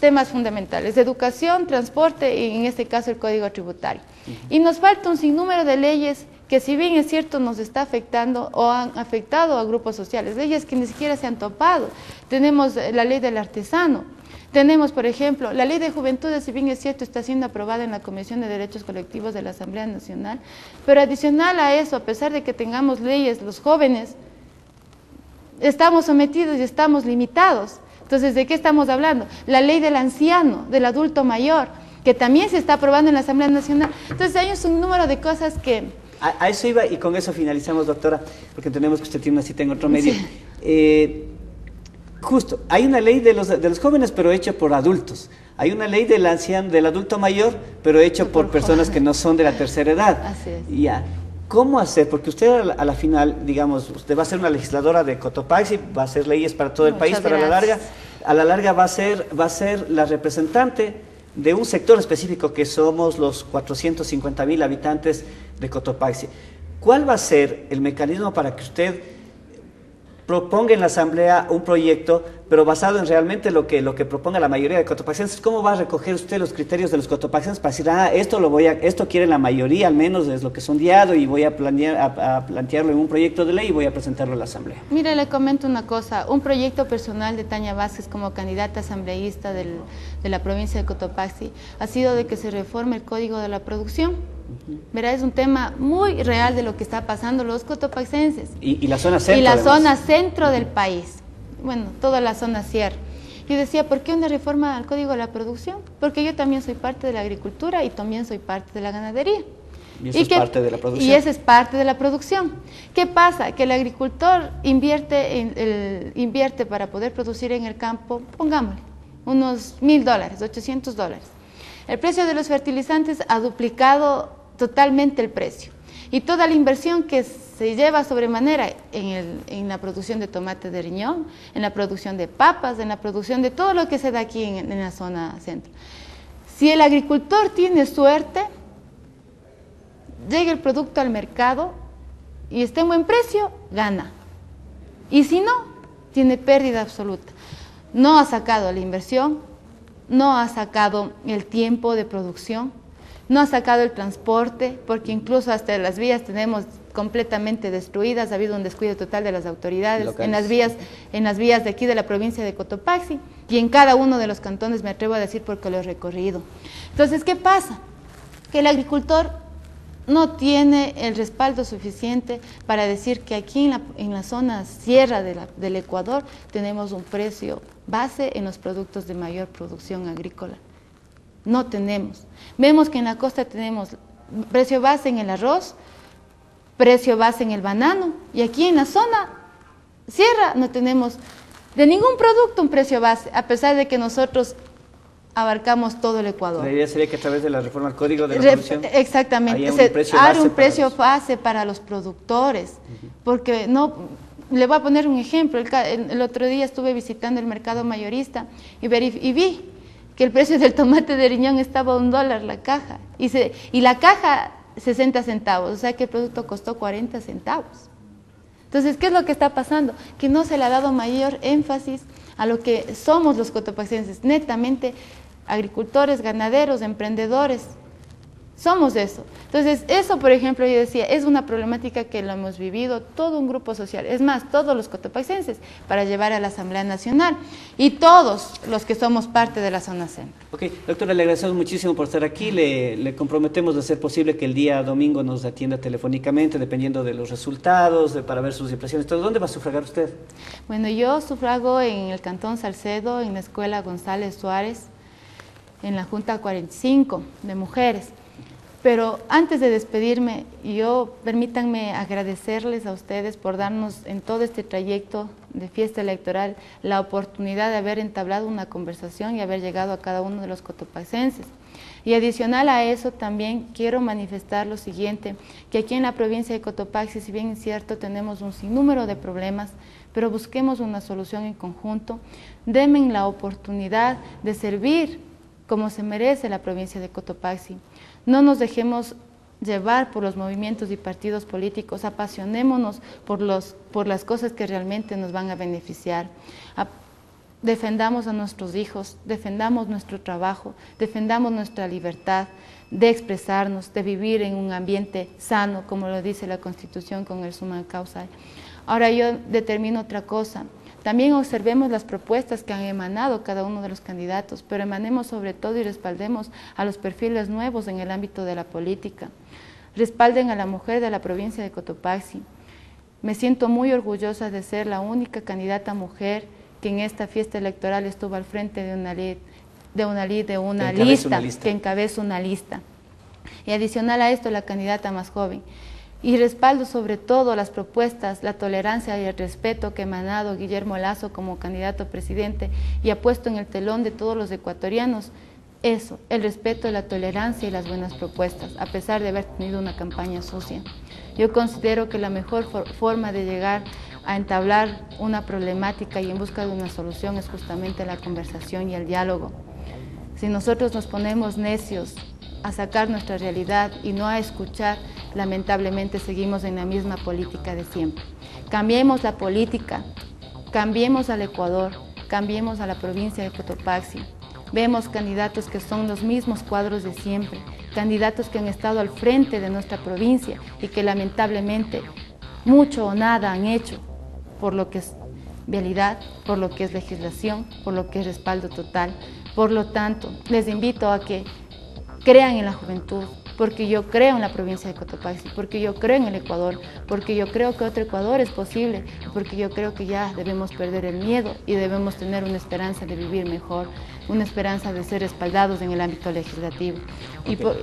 temas fundamentales: educación, transporte y en este caso el Código Tributario. Y nos falta un sinnúmero de leyes que, si bien es cierto, nos está afectando o han afectado a grupos sociales, leyes que ni siquiera se han topado. Tenemos la ley del artesano, tenemos, por ejemplo, la ley de juventudes, si bien es cierto, está siendo aprobada en la Comisión de Derechos Colectivos de la Asamblea Nacional, pero adicional a eso, a pesar de que tengamos leyes, los jóvenes estamos sometidos y estamos limitados. Entonces, ¿de qué estamos hablando? La ley del anciano, del adulto mayor, que también se está aprobando en la Asamblea Nacional. Entonces, hay un número de cosas que... A eso iba, y con eso finalizamos, doctora, porque entendemos que usted tiene una cita en otro medio. Sí. Justo, hay una ley de los jóvenes, pero hecha por adultos. Hay una ley del anciano, del adulto mayor, pero hecha por personas que no son de la tercera edad. Así es. Ya. ¿Cómo hacer? Porque usted a la final, digamos, usted va a ser una legisladora de Cotopaxi, va a hacer leyes para todo el país, pero a la larga va a ser la representante de un sector específico que somos los 450,000 habitantes de Cotopaxi. ¿Cuál va a ser el mecanismo para que usted proponga en la Asamblea un proyecto, pero basado en realmente lo que proponga la mayoría de cotopaxienses? ¿Cómo va a recoger usted los criterios de los cotopaxienses para decir, esto quiere la mayoría, al menos es lo que es sondeado, y voy a plantearlo en un proyecto de ley y voy a presentarlo a la Asamblea? Mire, le comento una cosa: un proyecto personal de Tania Vázquez como candidata asambleísta de la provincia de Cotopaxi ha sido de que se reforme el Código de la Producción. Verá, es un tema muy real de lo que está pasando los cotopaxenses. Y la zona centro. Y la zona centro del país. Bueno, toda la zona sierra. Yo decía, ¿por qué una reforma al Código de la Producción? Porque yo también soy parte de la agricultura y también soy parte de la ganadería. Y eso es parte de la producción. Y eso es parte de la producción. ¿Qué pasa? Que el agricultor invierte para poder producir en el campo, pongámosle, unos $1,000, $800. El precio de los fertilizantes ha duplicado totalmente el precio, y toda la inversión que se lleva sobremanera en la producción de tomate de riñón, en la producción de papas, en la producción de todo lo que se da aquí en la zona centro. Si el agricultor tiene suerte, llega el producto al mercado y está en buen precio, gana. Y si no, tiene pérdida absoluta. No ha sacado la inversión, no ha sacado el tiempo de producción, no ha sacado el transporte, porque incluso hasta las vías tenemos completamente destruidas. Ha habido un descuido total de las autoridades en las vías de aquí de la provincia de Cotopaxi, y en cada uno de los cantones, me atrevo a decir porque lo he recorrido. Entonces, ¿qué pasa? Que el agricultor no tiene el respaldo suficiente para decir que aquí en la zona sierra del Ecuador tenemos un precio base en los productos de mayor producción agrícola. No tenemos. Vemos que en la costa tenemos precio base en el arroz, precio base en el banano, y aquí en la zona sierra no tenemos de ningún producto un precio base, a pesar de que nosotros abarcamos todo el Ecuador. La idea sería que a través de la reforma al Código de la Producción, exactamente, haya un precio base para los productores, porque no... Le voy a poner un ejemplo. El otro día estuve visitando el mercado mayorista y vi que el precio del tomate de riñón estaba $1 la caja, y la caja 60 centavos, o sea que el producto costó 40 centavos. Entonces, ¿qué es lo que está pasando? Que no se le ha dado mayor énfasis a lo que somos los cotopaxienses, netamente agricultores, ganaderos, emprendedores. Somos eso. Entonces, eso, por ejemplo, yo decía, es una problemática que lo hemos vivido todo un grupo social, es más, todos los cotopaxenses, para llevar a la Asamblea Nacional, y todos los que somos parte de la zona centro. Ok, doctora, le agradecemos muchísimo por estar aquí. Le comprometemos de ser posible que el día domingo nos atienda telefónicamente, dependiendo de los resultados, para ver sus impresiones. Entonces, ¿dónde va a sufragar usted? Bueno, yo sufrago en el Cantón Salcedo, en la Escuela González Suárez, en la Junta 45 de Mujeres. Pero antes de despedirme, permítanme agradecerles a ustedes por darnos en todo este trayecto de fiesta electoral la oportunidad de haber entablado una conversación y haber llegado a cada uno de los cotopaxenses. Y adicional a eso, también quiero manifestar lo siguiente, que aquí en la provincia de Cotopaxi, si bien es cierto, tenemos un sinnúmero de problemas, pero busquemos una solución en conjunto. Denme la oportunidad de servir como se merece la provincia de Cotopaxi. No nos dejemos llevar por los movimientos y partidos políticos, apasionémonos por las cosas que realmente nos van a beneficiar. defendamos a nuestros hijos, defendamos nuestro trabajo, defendamos nuestra libertad de expresarnos, de vivir en un ambiente sano, como lo dice la Constitución con el summa causa. Ahora yo determino otra cosa. También observemos las propuestas que han emanado cada uno de los candidatos, pero emanemos sobre todo y respaldemos a los perfiles nuevos en el ámbito de la política. Respalden a la mujer de la provincia de Cotopaxi. Me siento muy orgullosa de ser la única candidata mujer que en esta fiesta electoral estuvo al frente de una lista, que encabeza una lista. Y adicional a esto, la candidata más joven. Y respaldo sobre todo las propuestas, la tolerancia y el respeto que ha emanado Guillermo Lasso como candidato a presidente y ha puesto en el telón de todos los ecuatorianos eso, el respeto, la tolerancia y las buenas propuestas, a pesar de haber tenido una campaña sucia. Yo considero que la mejor forma de llegar a entablar una problemática y en busca de una solución es justamente la conversación y el diálogo. Si nosotros nos ponemos necios a sacar nuestra realidad y no a escuchar, lamentablemente seguimos en la misma política de siempre. Cambiemos la política, cambiemos al Ecuador, cambiemos a la provincia de Cotopaxi. Vemos candidatos que son los mismos cuadros de siempre, candidatos que han estado al frente de nuestra provincia y que lamentablemente mucho o nada han hecho por lo que es vialidad, por lo que es legislación, por lo que es respaldo total. Por lo tanto, les invito a que crean en la juventud, porque yo creo en la provincia de Cotopaxi, porque yo creo en el Ecuador, porque yo creo que otro Ecuador es posible, porque yo creo que ya debemos perder el miedo y debemos tener una esperanza de vivir mejor, una esperanza de ser respaldados en el ámbito legislativo.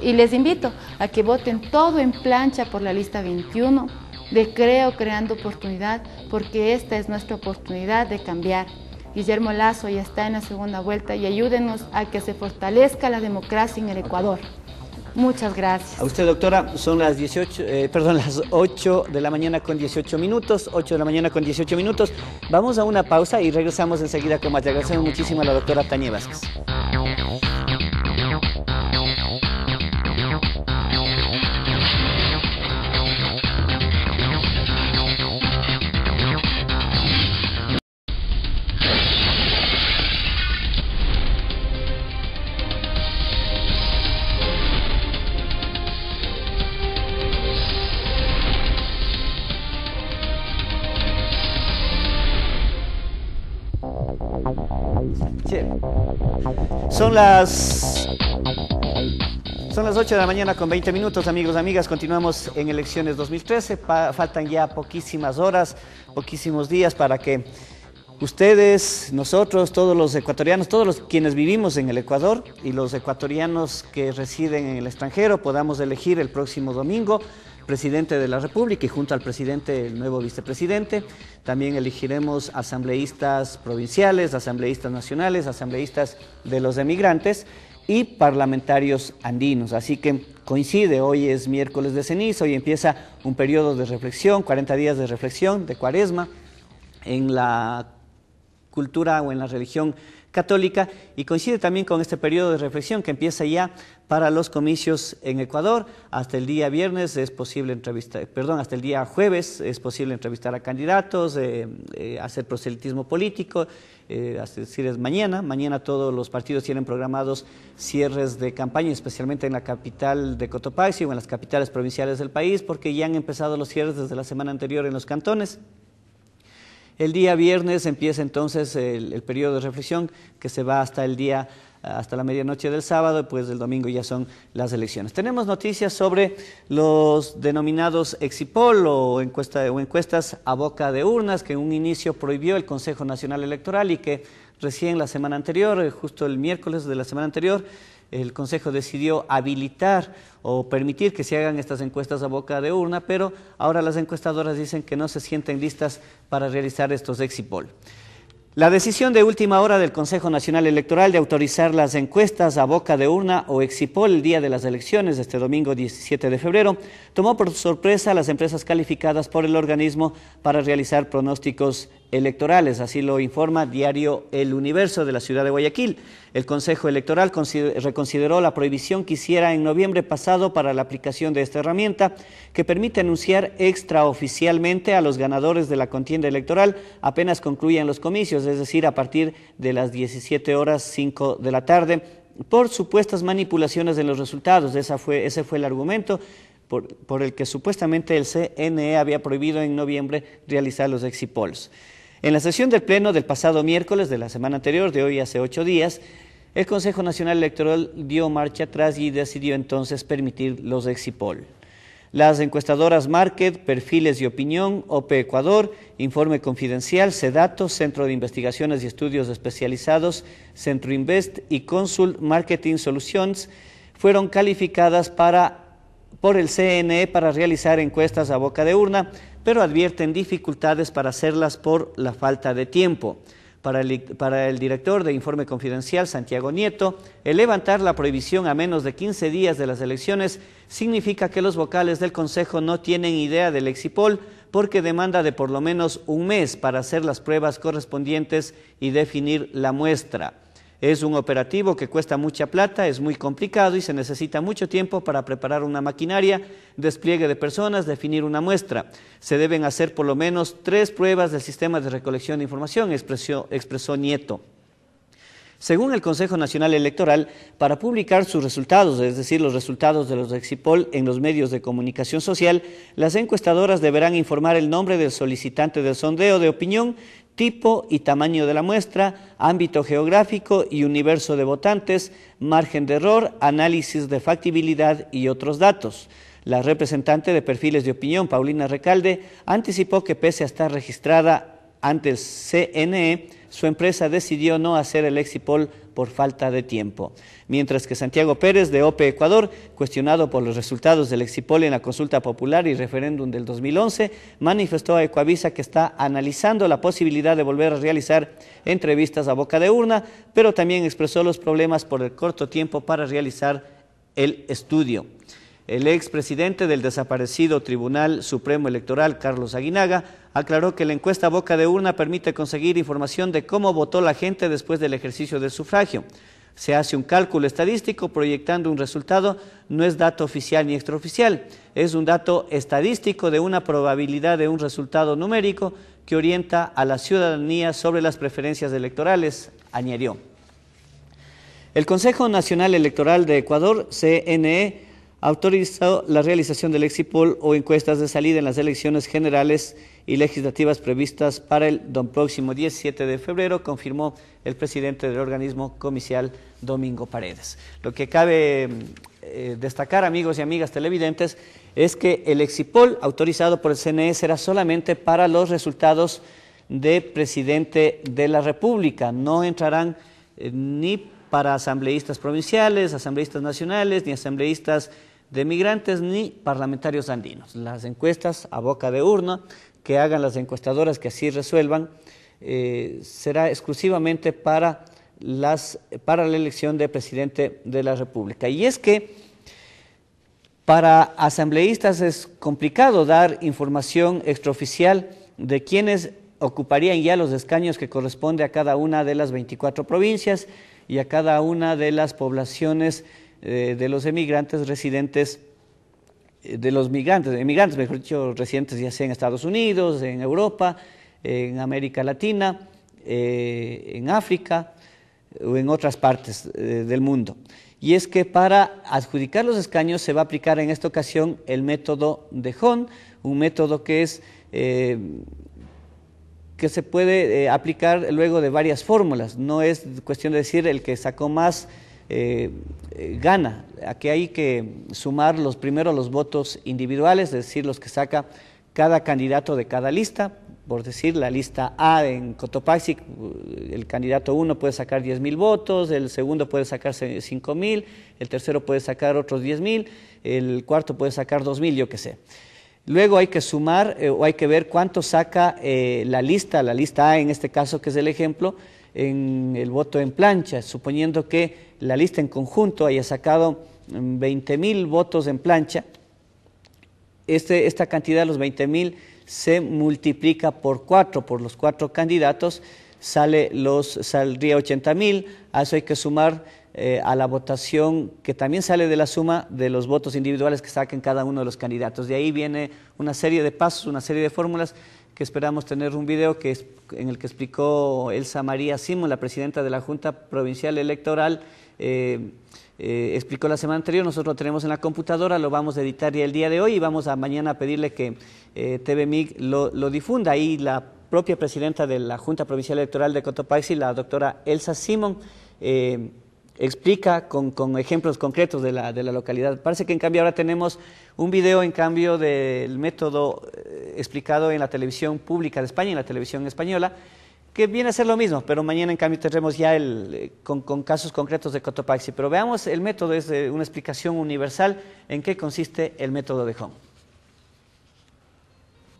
Y les invito a que voten todo en plancha por la lista 21 de Creando Oportunidad, porque esta es nuestra oportunidad de cambiar. Guillermo Lasso ya está en la segunda vuelta y ayúdenos a que se fortalezca la democracia en el Ecuador. Muchas gracias. A usted, doctora, son las 8 de la mañana con 18 minutos, 8 de la mañana con 18 minutos. Vamos a una pausa y regresamos enseguida con más. Le agradecemos muchísimo a la doctora Tania Vázquez. Son las 8 de la mañana con 20 minutos, amigos, amigas. Continuamos en elecciones 2013. Faltan ya poquísimas horas, poquísimos días para que ustedes, nosotros, todos los ecuatorianos, todos los quienes vivimos en el Ecuador y los ecuatorianos que residen en el extranjero podamos elegir el próximo domingo presidente de la República y junto al presidente el nuevo vicepresidente. También elegiremos asambleístas provinciales, asambleístas nacionales, asambleístas de los emigrantes y parlamentarios andinos. Así que coincide, hoy es miércoles de ceniza, hoy empieza un periodo de reflexión, 40 días de reflexión, de cuaresma, en la cultura o en la religión católica, y coincide también con este periodo de reflexión que empieza ya para los comicios en Ecuador. Hasta el día viernes es posible entrevistar, hasta el día jueves es posible entrevistar a candidatos, hacer proselitismo político, es decir, es mañana todos los partidos tienen programados cierres de campaña, especialmente en la capital de Cotopaxi o en las capitales provinciales del país, porque ya han empezado los cierres desde la semana anterior en los cantones. El día viernes empieza entonces el periodo de reflexión que se va hasta la medianoche del sábado, y pues el domingo ya son las elecciones. Tenemos noticias sobre los denominados Exipol o encuestas a boca de urnas, que en un inicio prohibió el Consejo Nacional Electoral y que recién la semana anterior, justo el miércoles de la semana anterior, el Consejo decidió habilitar o permitir que se hagan estas encuestas a boca de urna, pero ahora las encuestadoras dicen que no se sienten listas para realizar estos Exipol. La decisión de última hora del Consejo Nacional Electoral de autorizar las encuestas a boca de urna o Exipol el día de las elecciones, este domingo 17 de febrero, tomó por sorpresa a las empresas calificadas por el organismo para realizar pronósticos electorales. Así lo informa diario El Universo de la ciudad de Guayaquil. El Consejo Electoral reconsideró la prohibición que hiciera en noviembre pasado para la aplicación de esta herramienta, que permite anunciar extraoficialmente a los ganadores de la contienda electoral apenas concluyan los comicios, es decir, a partir de las 17:05 de la tarde, por supuestas manipulaciones en los resultados. Ese fue el argumento por el que supuestamente el CNE había prohibido en noviembre realizar los exit polls. En la sesión del Pleno del pasado miércoles de la semana anterior, de hoy hace 8 días, el Consejo Nacional Electoral dio marcha atrás y decidió entonces permitir los exit poll. Las encuestadoras Market, Perfiles y Opinión, OPE Ecuador, Informe Confidencial, Sedato, Centro de Investigaciones y Estudios Especializados, Centro Invest y Consult Marketing Solutions fueron calificadas por el CNE para realizar encuestas a boca de urna, pero advierten dificultades para hacerlas por la falta de tiempo. Para el director de Informe Confidencial, Santiago Nieto, el levantar la prohibición a menos de 15 días de las elecciones significa que los vocales del Consejo no tienen idea del exit poll porque demanda de por lo menos un mes para hacer las pruebas correspondientes y definir la muestra. Es un operativo que cuesta mucha plata, es muy complicado y se necesita mucho tiempo para preparar una maquinaria, despliegue de personas, definir una muestra. Se deben hacer por lo menos 3 pruebas del sistema de recolección de información, expresó Nieto. Según el Consejo Nacional Electoral, para publicar sus resultados, es decir, los resultados de los exit poll en los medios de comunicación social, las encuestadoras deberán informar el nombre del solicitante del sondeo de opinión, tipo y tamaño de la muestra, ámbito geográfico y universo de votantes, margen de error, análisis de factibilidad y otros datos. La representante de Perfiles de Opinión, Paulina Recalde, anticipó que pese a estar registrada ante el CNE, su empresa decidió no hacer el exit poll por falta de tiempo. Mientras que Santiago Pérez, de OPE Ecuador, cuestionado por los resultados del exit poll en la consulta popular y referéndum del 2011, manifestó a Ecuavisa que está analizando la posibilidad de volver a realizar entrevistas a boca de urna, pero también expresó los problemas por el corto tiempo para realizar el estudio. El expresidente del desaparecido Tribunal Supremo Electoral, Carlos Aguinaga, aclaró que la encuesta a boca de urna permite conseguir información de cómo votó la gente después del ejercicio del sufragio. Se hace un cálculo estadístico proyectando un resultado, no es dato oficial ni extraoficial, es un dato estadístico de una probabilidad de un resultado numérico que orienta a la ciudadanía sobre las preferencias electorales, añadió. El Consejo Nacional Electoral de Ecuador, CNE, autorizó la realización del exit poll o encuestas de salida en las elecciones generales y legislativas previstas para el próximo 17 de febrero, confirmó el presidente del organismo comicial, Domingo Paredes. Lo que cabe destacar, amigos y amigas televidentes, es que el exit poll autorizado por el CNE será solamente para los resultados de presidente de la República. No entrarán ni para asambleístas provinciales, asambleístas nacionales, ni asambleístas de migrantes, ni parlamentarios andinos. Las encuestas a boca de urna que hagan las encuestadoras que así resuelvan será exclusivamente para la elección de presidente de la República. Y es que para asambleístas es complicado dar información extraoficial de quienes ocuparían ya los escaños que corresponde a cada una de las 24 provincias y a cada una de las poblaciones de los emigrantes residentes, emigrantes, mejor dicho, residentes ya sea en Estados Unidos, en Europa, en América Latina, en África o en otras partes del mundo. Y es que para adjudicar los escaños se va a aplicar en esta ocasión el método de Hon, un método que es que se puede aplicar luego de varias fórmulas. No es cuestión de decir el que sacó más gana. Aquí hay que sumar primero los votos individuales, es decir, los que saca cada candidato de cada lista. Por decir, la lista A en Cotopaxi, el candidato 1 puede sacar 10.000 votos, el segundo puede sacar 5.000, el tercero puede sacar otros 10.000, el cuarto puede sacar 2.000, yo qué sé. Luego hay que sumar o hay que ver cuánto saca la lista A en este caso, que es el ejemplo, en el voto en plancha, suponiendo que la lista en conjunto haya sacado 20.000 votos en plancha. Esta cantidad, los 20.000, se multiplica por 4, por los 4 candidatos, saldría 80.000, a eso hay que sumar a la votación que también sale de la suma de los votos individuales que saquen cada uno de los candidatos. De ahí viene una serie de pasos, una serie de fórmulas que esperamos tener un video en el que explicó Elsa María Simón, la presidenta de la Junta Provincial Electoral, explicó la semana anterior. Nosotros lo tenemos en la computadora, lo vamos a editar ya el día de hoy y vamos a mañana a pedirle que TVMIG lo difunda. Ahí la propia presidenta de la Junta Provincial Electoral de Cotopaxi, la doctora Elsa Simón, explica con ejemplos concretos de la localidad. Parece que en cambio ahora tenemos un video en cambio del método explicado en la televisión pública de España, en la televisión española, que viene a ser lo mismo, pero mañana en cambio tendremos ya con casos concretos de Cotopaxi. Pero veamos, el método es una explicación universal en qué consiste el método de Hong.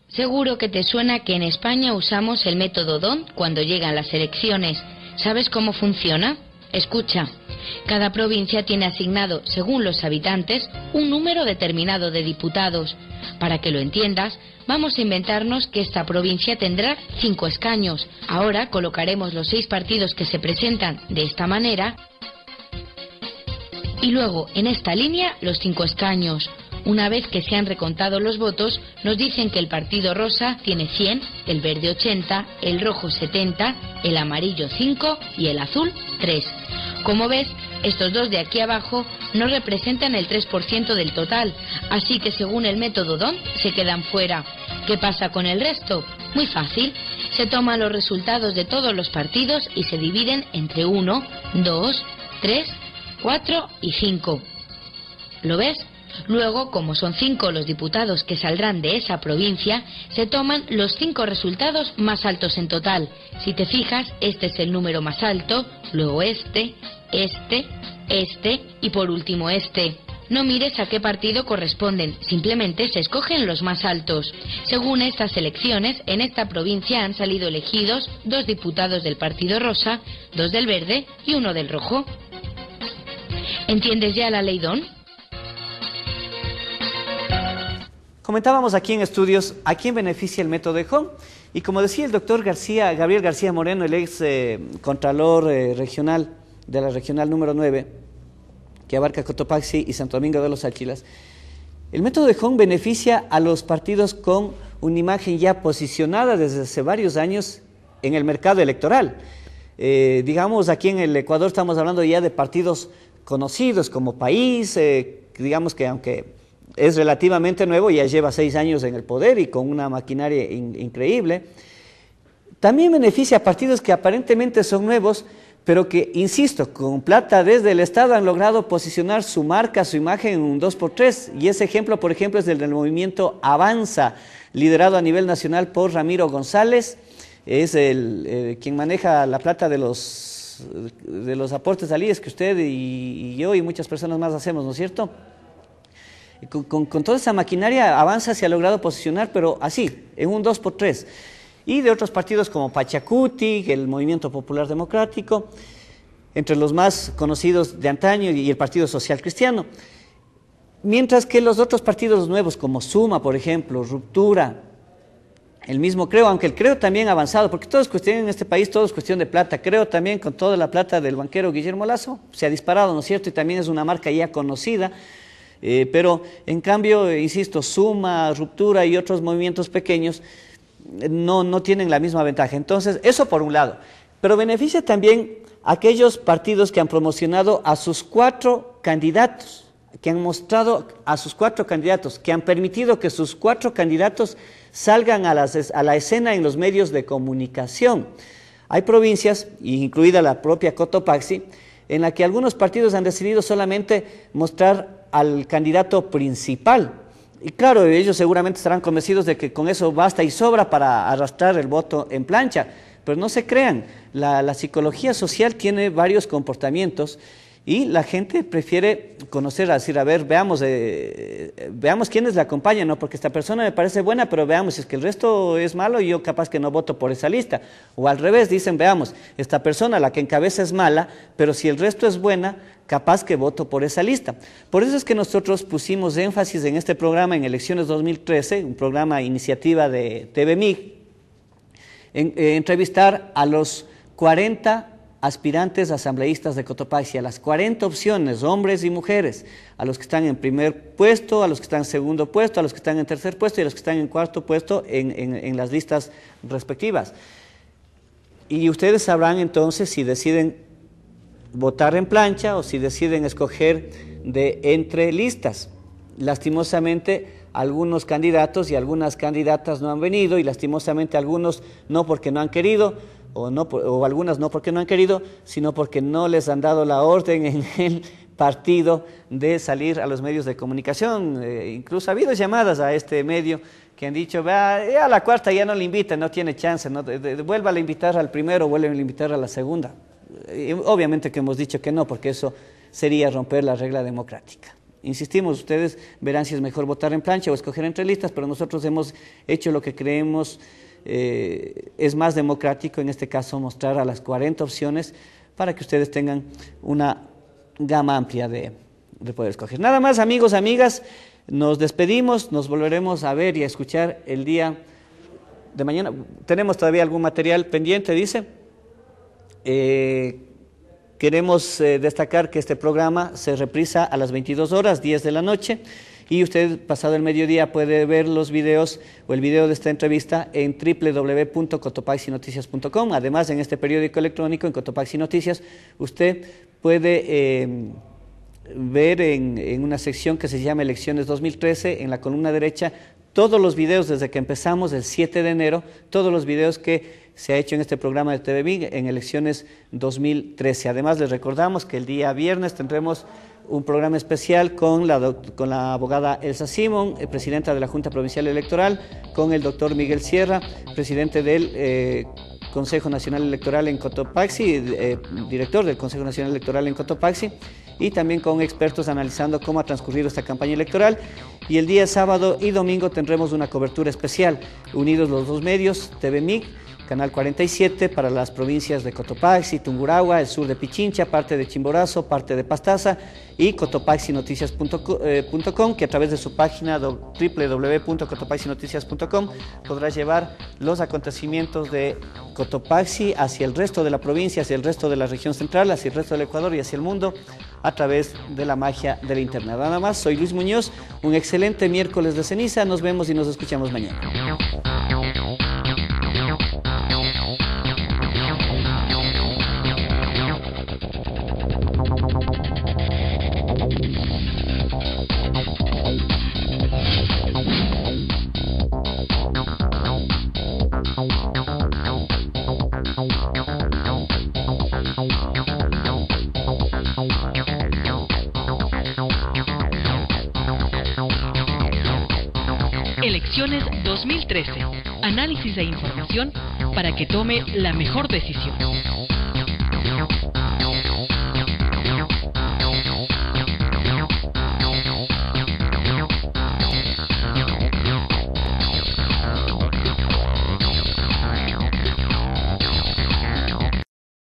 Seguro que te suena que en España usamos el método DON cuando llegan las elecciones. ¿Sabes cómo funciona? Escucha, cada provincia tiene asignado, según los habitantes, un número determinado de diputados. Para que lo entiendas, vamos a inventarnos que esta provincia tendrá 5 escaños. Ahora colocaremos los 6 partidos que se presentan de esta manera y luego en esta línea los 5 escaños. Una vez que se han recontado los votos, nos dicen que el partido rosa tiene 100, el verde 80, el rojo 70, el amarillo 5 y el azul 3. Como ves, estos dos de aquí abajo no representan el 3% del total, así que según el método DON se quedan fuera. ¿Qué pasa con el resto? Muy fácil. Se toman los resultados de todos los partidos y se dividen entre 1, 2, 3, 4 y 5. ¿Lo ves? Luego, como son 5 los diputados que saldrán de esa provincia, se toman los 5 resultados más altos en total. Si te fijas, este es el número más alto, luego este y por último este. No mires a qué partido corresponden, simplemente se escogen los más altos. Según estas elecciones, en esta provincia han salido elegidos 2 diputados del partido rosa, 2 del verde y 1 del rojo. ¿Entiendes ya la ley DON? Comentábamos aquí en estudios a quién beneficia el método de Hong, y como decía el doctor Gabriel García Moreno, el ex contralor regional de la regional número 9, que abarca Cotopaxi y Santo Domingo de los Áchilas, el método de Hong beneficia a los partidos con una imagen ya posicionada desde hace varios años en el mercado electoral. Digamos, aquí en el Ecuador estamos hablando ya de partidos conocidos como País, digamos que aunque es relativamente nuevo, ya lleva 6 años en el poder y con una maquinaria increíble. También beneficia a partidos que aparentemente son nuevos, pero que, insisto, con plata desde el Estado han logrado posicionar su marca, su imagen en un 2x3. Y ese ejemplo, por ejemplo, es el del movimiento Avanza, liderado a nivel nacional por Ramiro González. Es quien maneja la plata de los aportes al IES que usted y yo y muchas personas más hacemos, ¿no es cierto? Con toda esa maquinaria Avanza se ha logrado posicionar, pero así, en un 2x3. Y de otros partidos como Pachacuti, el Movimiento Popular Democrático, entre los más conocidos de antaño, y el Partido Social Cristiano. Mientras que los otros partidos nuevos como Suma, por ejemplo, Ruptura, el mismo Creo, aunque el Creo también ha avanzado, porque todo es cuestión en este país, todo es cuestión de plata. Creo también, con toda la plata del banquero Guillermo Lasso, se ha disparado, ¿no es cierto? Y también es una marca ya conocida. Pero en cambio, insisto, Suma, Ruptura y otros movimientos pequeños no tienen la misma ventaja. Entonces, eso por un lado. Pero beneficia también a aquellos partidos que han promocionado a sus 4 candidatos, que han mostrado a sus 4 candidatos, que han permitido que sus 4 candidatos salgan a la escena en los medios de comunicación. Hay provincias, incluida la propia Cotopaxi, en la que algunos partidos han decidido solamente mostrar al candidato principal. Y claro, ellos seguramente estarán convencidos de que con eso basta y sobra para arrastrar el voto en plancha. Pero no se crean, la psicología social tiene varios comportamientos y la gente prefiere conocer, decir, a ver, veamos quiénes la acompañan, ¿no? Porque esta persona me parece buena, pero veamos, si es que el resto es malo, yo capaz que no voto por esa lista. O al revés, dicen, veamos, esta persona, la que encabeza es mala, pero si el resto es buena, capaz que voto por esa lista. Por eso es que nosotros pusimos énfasis en este programa en Elecciones 2013, un programa iniciativa de TVMIG, en entrevistar a los 40 aspirantes asambleístas de Cotopaxi, a las 40 opciones, hombres y mujeres, a los que están en primer puesto, a los que están en segundo puesto, a los que están en tercer puesto y a los que están en cuarto puesto en las listas respectivas. Y ustedes sabrán entonces si deciden votar en plancha o si deciden escoger de entre listas. Lastimosamente, algunos candidatos y algunas candidatas no han venido y lastimosamente algunos no porque no han querido o algunas no porque no han querido, sino porque no les han dado la orden en el partido de salir a los medios de comunicación. Incluso ha habido llamadas a este medio que han dicho, a la cuarta ya no le invitan, no tiene chance, no, vuelva a invitar al primero, vuelve a invitar a la segunda. Obviamente que hemos dicho que no, porque eso sería romper la regla democrática. Insistimos, ustedes verán si es mejor votar en plancha o escoger entre listas, pero nosotros hemos hecho lo que creemos es más democrático, en este caso mostrar a las 40 opciones para que ustedes tengan una gama amplia de poder escoger. Nada más, amigos, amigas, nos despedimos, nos volveremos a ver y a escuchar el día de mañana. Tenemos todavía algún material pendiente, dice. Queremos destacar que este programa se reprisa a las 22 horas, 10 de la noche, y usted pasado el mediodía puede ver los videos o el video de esta entrevista en www.cotopaxinoticias.com. Además, en este periódico electrónico, en Cotopaxi Noticias, usted puede ver en una sección que se llama Elecciones 2013, en la columna derecha, todos los videos desde que empezamos el 7 de enero, todos los videos que se ha hecho en este programa de TVMIG en Elecciones 2013. Además, les recordamos que el día viernes tendremos un programa especial con la abogada Elsa Simón, presidenta de la Junta Provincial Electoral, con el doctor Miguel Sierra, presidente del Consejo Nacional Electoral en Cotopaxi, director del Consejo Nacional Electoral en Cotopaxi, y también con expertos analizando cómo ha transcurrido esta campaña electoral. Y el día sábado y domingo tendremos una cobertura especial, unidos los dos medios, TVMIG, Canal 47 para las provincias de Cotopaxi, Tungurahua, el sur de Pichincha, parte de Chimborazo, parte de Pastaza, y cotopaxinoticias.com, que a través de su página www.cotopaxinoticias.com podrá llevar los acontecimientos de Cotopaxi hacia el resto de la provincia, hacia el resto de la región central, hacia el resto del Ecuador y hacia el mundo a través de la magia del Internet. Nada más, soy Luis Muñoz, un excelente miércoles de ceniza, nos vemos y nos escuchamos mañana. Elecciones 2013. Análisis e información para que tome la mejor decisión.